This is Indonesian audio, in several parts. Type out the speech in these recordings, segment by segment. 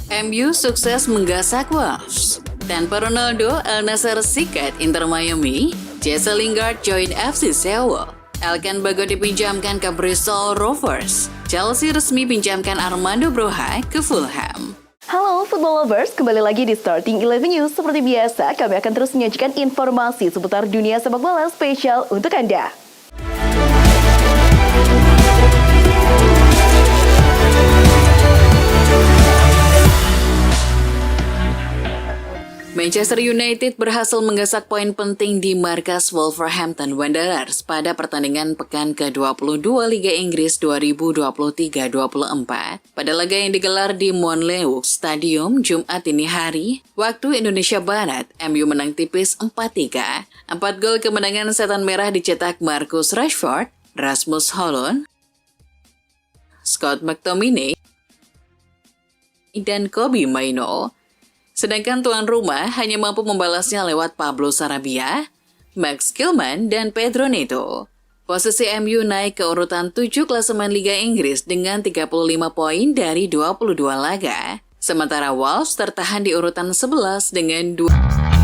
MU sukses menggasak Wolves. Tanpa Ronaldo, Al Nassr sikat Inter Miami. Jesse Lingard join FC Seoul. Elkan Bagot dipinjamkan ke Bristol Rovers. Chelsea resmi pinjamkan Armando Broja ke Fulham. Halo Football Lovers, kembali lagi di Starting 11 News. Seperti biasa, kami akan terus menyajikan informasi seputar dunia sepak bola spesial untuk Anda. Manchester United berhasil menggasak poin penting di markas Wolverhampton Wanderers pada pertandingan pekan ke-22 Liga Inggris 2023-24. Pada laga yang digelar di Moonleuk Stadium Jumat dini hari, waktu Indonesia Barat, MU menang tipis 4-3. 4 gol kemenangan setan merah dicetak Marcus Rashford, Rasmus Højlund, Scott McTominay, dan Kobbie Mainoo. Sedangkan tuan rumah hanya mampu membalasnya lewat Pablo Sarabia, Max Kilman, dan Pedro Neto. Posisi MU naik ke urutan 7 klasemen Liga Inggris dengan 35 poin dari 22 laga. Sementara Wolves tertahan di urutan 11 dengan 2.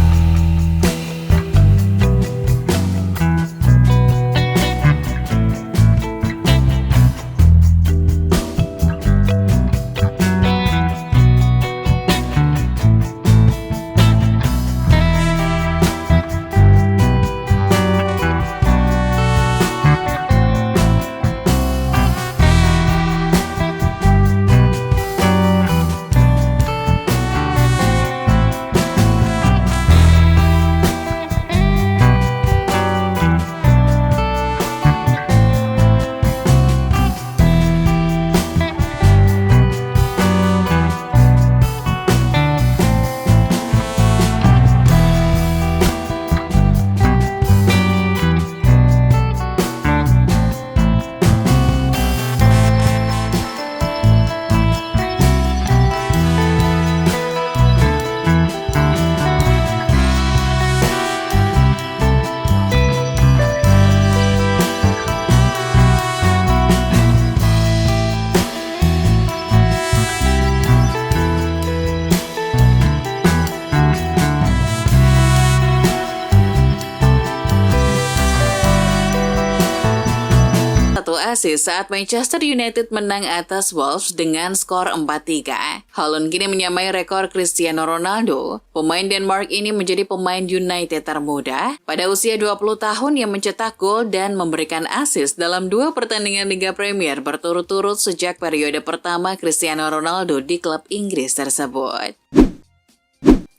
Asis saat Manchester United menang atas Wolves dengan skor 4-3. Højlund kini menyamai rekor Cristiano Ronaldo. Pemain Denmark ini menjadi pemain United termuda pada usia 20 tahun yang mencetak gol dan memberikan asis dalam 2 pertandingan Liga Premier berturut-turut sejak periode pertama Cristiano Ronaldo di klub Inggris tersebut.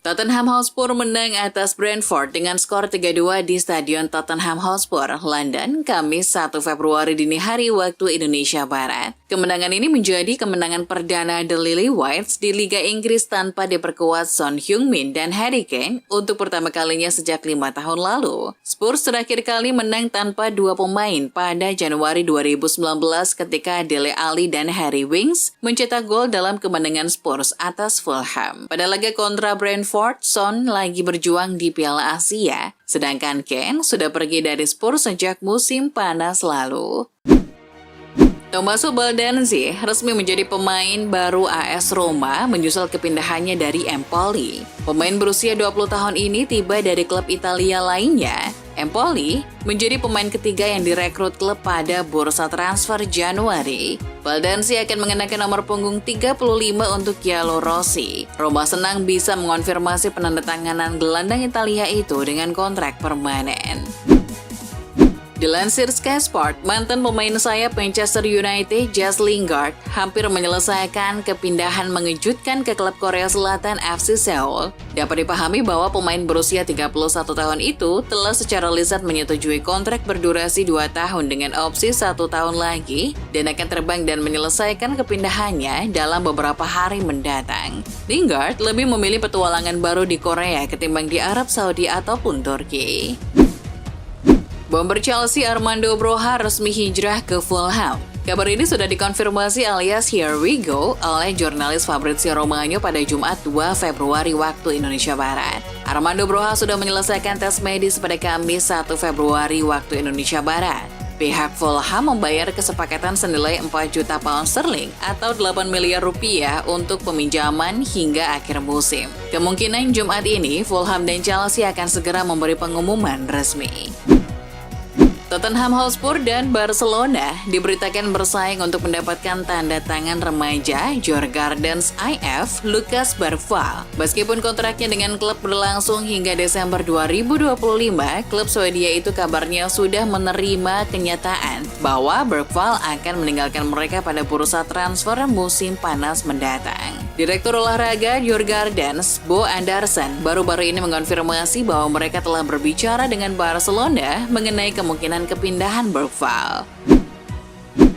Tottenham Hotspur menang atas Brentford dengan skor 3-2 di Stadion Tottenham Hotspur, London, Kamis 1 Februari dini hari waktu Indonesia Barat. Kemenangan ini menjadi kemenangan perdana The Lily-Whites di Liga Inggris tanpa diperkuat Son Heung-min dan Harry Kane untuk pertama kalinya sejak 5 tahun lalu. Spurs terakhir kali menang tanpa 2 pemain pada Januari 2019 ketika Dele Alli dan Harry Winks mencetak gol dalam kemenangan Spurs atas Fulham. Pada laga kontra Brentford, Son lagi berjuang di Piala Asia, sedangkan Kane sudah pergi dari Spurs sejak musim panas lalu. Tommaso Baldanzi resmi menjadi pemain baru AS Roma menyusul kepindahannya dari Empoli. Pemain berusia 20 tahun ini tiba dari klub Italia lainnya. Empoli menjadi pemain ketiga yang direkrut klub pada bursa transfer Januari. Baldanzi akan mengenakan nomor punggung 35 untuk Giallo Rossi. Roma senang bisa mengonfirmasi penandatanganan gelandang Italia itu dengan kontrak permanen. Dilansir Sky Sport, mantan pemain sayap Manchester United, Jesse Lingard, hampir menyelesaikan kepindahan mengejutkan ke klub Korea Selatan FC Seoul. Dapat dipahami bahwa pemain berusia 31 tahun itu telah secara lisan menyetujui kontrak berdurasi 2 tahun dengan opsi 1 tahun lagi dan akan terbang dan menyelesaikan kepindahannya dalam beberapa hari mendatang. Lingard lebih memilih petualangan baru di Korea ketimbang di Arab Saudi ataupun Turki. Bomber Chelsea Armando Broja resmi hijrah ke Fulham. Kabar ini sudah dikonfirmasi alias Here We Go oleh jurnalis Fabrizio Romano pada Jumat 2 Februari waktu Indonesia Barat. Armando Broja sudah menyelesaikan tes medis pada Kamis 1 Februari waktu Indonesia Barat. Pihak Fulham membayar kesepakatan senilai 4 juta pound sterling atau 8 miliar rupiah untuk peminjaman hingga akhir musim. Kemungkinan Jumat ini Fulham dan Chelsea akan segera memberi pengumuman resmi. Tottenham Hotspur dan Barcelona diberitakan bersaing untuk mendapatkan tanda tangan remaja Djurgårdens IF Lucas Bergvall. Meskipun kontraknya dengan klub berlangsung hingga Desember 2025, klub Swedia itu kabarnya sudah menerima kenyataan bahwa Bergvall akan meninggalkan mereka pada bursa transfer musim panas mendatang. Direktur olahraga Djurgårdens, Bo Andersson, baru-baru ini mengonfirmasi bahwa mereka telah berbicara dengan Barcelona mengenai kemungkinan kepindahan Bergvall.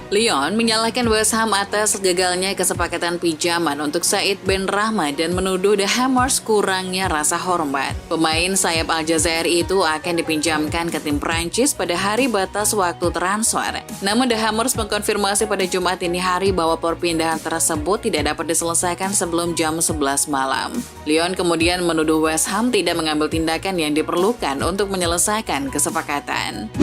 Lyon menyalahkan West Ham atas gagalnya kesepakatan pinjaman untuk Said Ben Rahma dan menuduh The Hammers kurangnya rasa hormat. Pemain sayap Aljazair itu akan dipinjamkan ke tim Prancis pada hari batas waktu transfer. Namun The Hammers mengkonfirmasi pada Jumat dini hari bahwa perpindahan tersebut tidak dapat diselesaikan sebelum jam 11 malam. Lyon kemudian menuduh West Ham tidak mengambil tindakan yang diperlukan untuk menyelesaikan kesepakatan.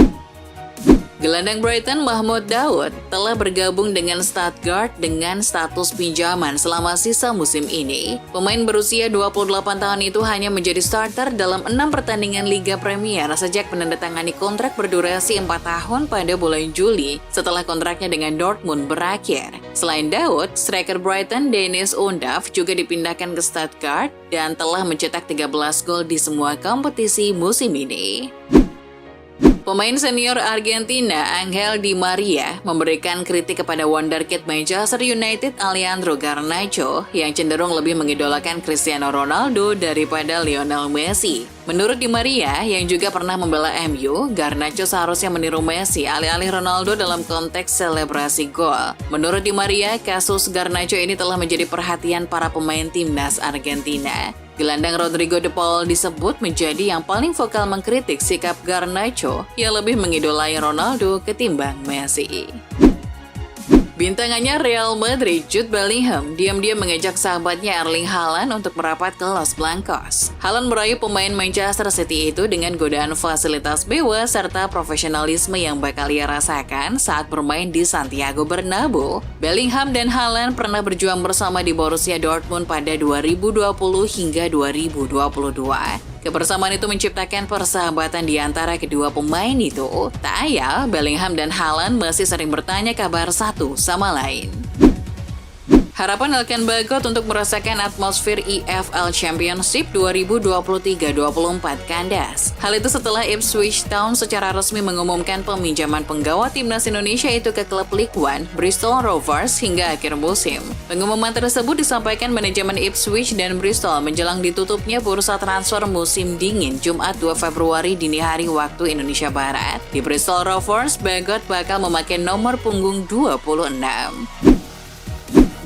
Gelandang Brighton Mahmoud Daud telah bergabung dengan Stuttgart dengan status pinjaman selama sisa musim ini. Pemain berusia 28 tahun itu hanya menjadi starter dalam 6 pertandingan Liga Premier sejak menandatangani kontrak berdurasi 4 tahun pada bulan Juli setelah kontraknya dengan Dortmund berakhir. Selain Daud, striker Brighton Dennis Undav juga dipindahkan ke Stuttgart dan telah mencetak 13 gol di semua kompetisi musim ini. Pemain senior Argentina Angel Di Maria memberikan kritik kepada wonderkid Manchester United Alejandro Garnacho yang cenderung lebih mengidolakan Cristiano Ronaldo daripada Lionel Messi. Menurut Di Maria, yang juga pernah membela MU, Garnacho seharusnya meniru Messi alih-alih Ronaldo dalam konteks selebrasi gol. Menurut Di Maria, kasus Garnacho ini telah menjadi perhatian para pemain timnas Argentina. Gelandang Rodrigo de Paul disebut menjadi yang paling vokal mengkritik sikap Garnacho yang lebih mengidolai Ronaldo ketimbang Messi. Bintangannya Real Madrid, Jude Bellingham, diam-diam mengajak sahabatnya Erling Haaland untuk merapat ke Los Blancos. Haaland merayu pemain Manchester City itu dengan godaan fasilitas mewah serta profesionalisme yang bakal ia rasakan saat bermain di Santiago Bernabeu. Bellingham dan Haaland pernah berjuang bersama di Borussia Dortmund pada 2020 hingga 2022. Kebersamaan itu menciptakan persahabatan di antara kedua pemain itu. Tak ayal, Bellingham dan Haaland masih sering bertanya kabar satu sama lain. Harapan Elkan Bagot untuk merasakan atmosfer EFL Championship 2023-24 kandas. Hal itu setelah Ipswich Town secara resmi mengumumkan peminjaman penggawa timnas Indonesia itu ke klub League One, Bristol Rovers hingga akhir musim. Pengumuman tersebut disampaikan manajemen Ipswich dan Bristol menjelang ditutupnya bursa transfer musim dingin Jumat 2 Februari dini hari waktu Indonesia Barat. Di Bristol Rovers, Bagot bakal memakai nomor punggung 26.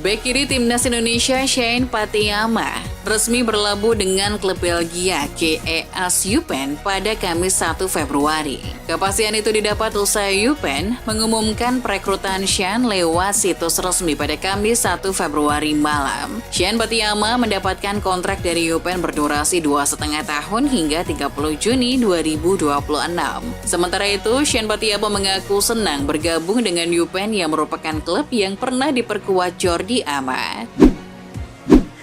Bek kiri timnas Indonesia Shane Patiyama resmi berlabuh dengan klub Belgia KES Eupen pada Kamis 1 Februari. Kepastian itu didapat usai Eupen mengumumkan perekrutan Shane lewat situs resmi pada Kamis 1 Februari malam. Shane Patiyama mendapatkan kontrak dari Eupen berdurasi 2,5 tahun hingga 30 Juni 2026. Sementara itu, Shane Patiyama mengaku senang bergabung dengan Eupen yang merupakan klub yang pernah diperkuat Jordi Amat.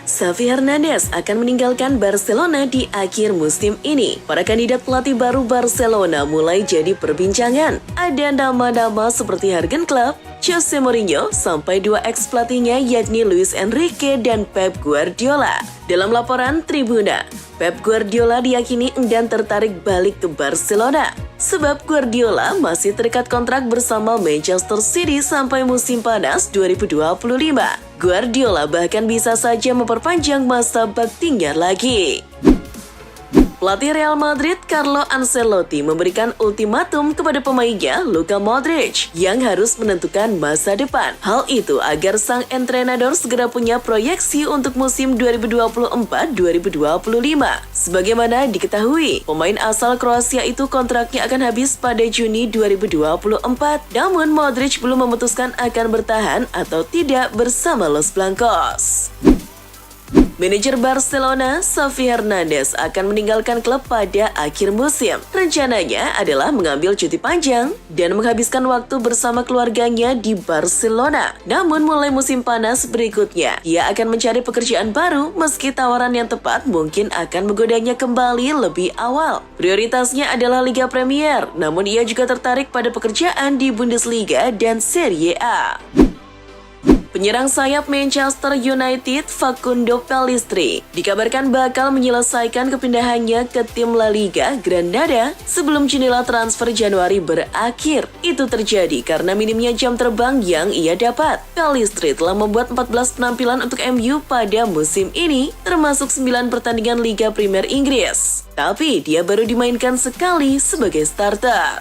Xavi Hernandez akan meninggalkan Barcelona di akhir musim ini. Para kandidat pelatih baru Barcelona mulai jadi perbincangan. Ada nama-nama seperti Jurgen Klopp, Jose Mourinho, sampai 2 ex-pelatihnya yakni Luis Enrique dan Pep Guardiola. Dalam laporan Tribuna, Pep Guardiola diyakini enggan tertarik balik ke Barcelona. Sebab Guardiola masih terikat kontrak bersama Manchester City sampai musim panas 2025. Guardiola bahkan bisa saja memperpanjang masa baktinya lagi. Pelatih Real Madrid Carlo Ancelotti memberikan ultimatum kepada pemainnya Luka Modric yang harus menentukan masa depan. Hal itu agar sang entrenador segera punya proyeksi untuk musim 2024-2025. Sebagaimana diketahui, pemain asal Kroasia itu kontraknya akan habis pada Juni 2024. Namun Modric belum memutuskan akan bertahan atau tidak bersama Los Blancos. Manajer Barcelona, Xavi Hernandez akan meninggalkan klub pada akhir musim. Rencananya adalah mengambil cuti panjang dan menghabiskan waktu bersama keluarganya di Barcelona. Namun mulai musim panas berikutnya, ia akan mencari pekerjaan baru meski tawaran yang tepat mungkin akan menggodanya kembali lebih awal. Prioritasnya adalah Liga Premier, namun ia juga tertarik pada pekerjaan di Bundesliga dan Serie A. Penyerang sayap Manchester United, Facundo Pellistri, dikabarkan bakal menyelesaikan kepindahannya ke tim La Liga Granada sebelum jendela transfer Januari berakhir. Itu terjadi karena minimnya jam terbang yang ia dapat. Pellistri telah membuat 14 penampilan untuk MU pada musim ini, termasuk 9 pertandingan Liga Premier Inggris. Tapi dia baru dimainkan sekali sebagai starter.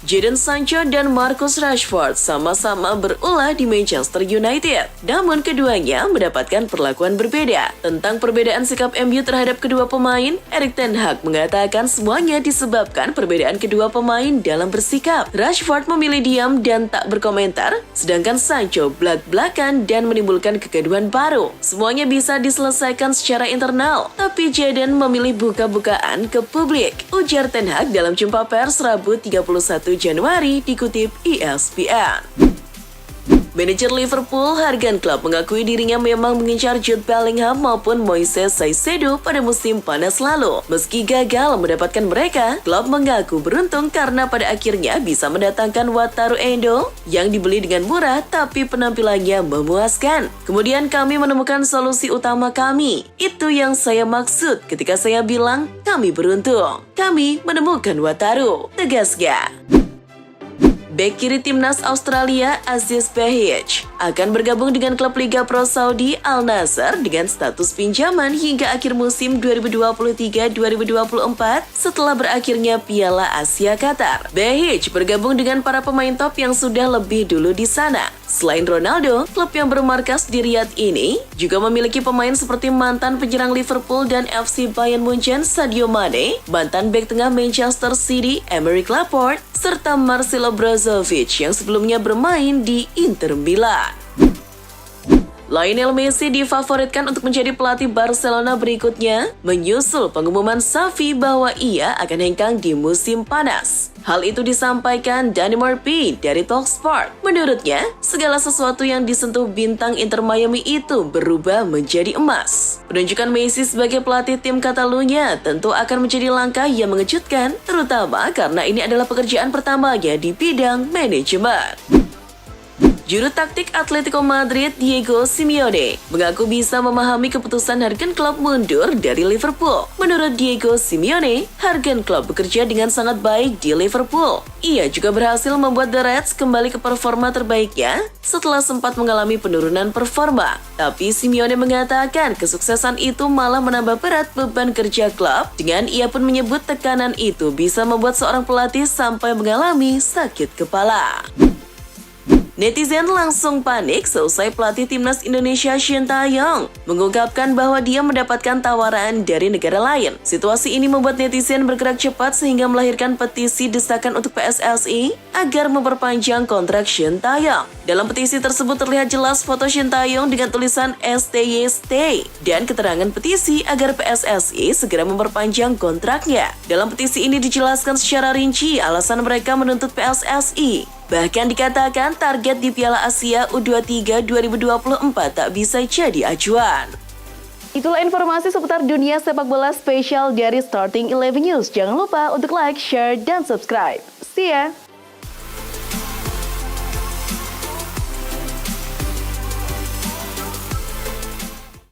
Jadon Sancho dan Marcus Rashford sama-sama berulah di Manchester United. Namun keduanya mendapatkan perlakuan berbeda. Tentang perbedaan sikap MU terhadap kedua pemain, Erik ten Hag mengatakan semuanya disebabkan perbedaan kedua pemain dalam bersikap. Rashford memilih diam dan tak berkomentar, sedangkan Sancho belak-belakan dan menimbulkan kegaduhan baru. Semuanya bisa diselesaikan secara internal, tapi Jadon memilih buka-bukaan ke publik, ujar ten Hag dalam jumpa pers Rabu 31 Januari dikutip ESPN. Manajer Liverpool, Jurgen Klopp mengakui dirinya memang mengincar Jude Bellingham maupun Moises Caicedo pada musim panas lalu. Meski gagal mendapatkan mereka, Klopp mengaku beruntung karena pada akhirnya bisa mendatangkan Wataru Endo yang dibeli dengan murah tapi penampilannya memuaskan. Kemudian kami menemukan solusi utama kami. Itu yang saya maksud ketika saya bilang kami beruntung. Kami menemukan Wataru, tegasnya. Bek kiri timnas Australia, Aziz Behich, akan bergabung dengan klub Liga Pro Saudi Al Nassr dengan status pinjaman hingga akhir musim 2023-2024 setelah berakhirnya Piala Asia Qatar. Behich bergabung dengan para pemain top yang sudah lebih dulu di sana. Selain Ronaldo, klub yang bermarkas di Riyadh ini juga memiliki pemain seperti mantan penyerang Liverpool dan FC Bayern Munchen Sadio Mane, mantan bek tengah Manchester City Aymeric Laporte, serta Marcelo Brozovic yang sebelumnya bermain di Inter Milan. Lionel Messi difavoritkan untuk menjadi pelatih Barcelona berikutnya, menyusul pengumuman Xavi bahwa ia akan hengkang di musim panas. Hal itu disampaikan Danny Murphy dari Talksport. Menurutnya, segala sesuatu yang disentuh bintang Inter Miami itu berubah menjadi emas. Penunjukan Messi sebagai pelatih tim Catalunya tentu akan menjadi langkah yang mengejutkan, terutama karena ini adalah pekerjaan pertamanya di bidang manajemen. Juru taktik Atletico Madrid, Diego Simeone, mengaku bisa memahami keputusan Jurgen Klopp mundur dari Liverpool. Menurut Diego Simeone, Jurgen Klopp bekerja dengan sangat baik di Liverpool. Ia juga berhasil membuat The Reds kembali ke performa terbaiknya setelah sempat mengalami penurunan performa. Tapi Simeone mengatakan kesuksesan itu malah menambah berat beban kerja Klopp, dengan ia pun menyebut tekanan itu bisa membuat seorang pelatih sampai mengalami sakit kepala. Netizen langsung panik seusai pelatih timnas Indonesia Shin Tae-yong mengungkapkan bahwa dia mendapatkan tawaran dari negara lain. Situasi ini membuat netizen bergerak cepat sehingga melahirkan petisi desakan untuk PSSI agar memperpanjang kontrak Shin Tae-yong. Dalam petisi tersebut terlihat jelas foto Shin Tae-yong dengan tulisan STY Stay dan keterangan petisi agar PSSI segera memperpanjang kontraknya. Dalam petisi ini dijelaskan secara rinci alasan mereka menuntut PSSI. Bahkan dikatakan target di Piala Asia U23 2024 tak bisa jadi acuan. Itulah informasi seputar dunia sepak bola spesial dari Starting 11 News. Jangan lupa untuk like, share, dan subscribe. See ya!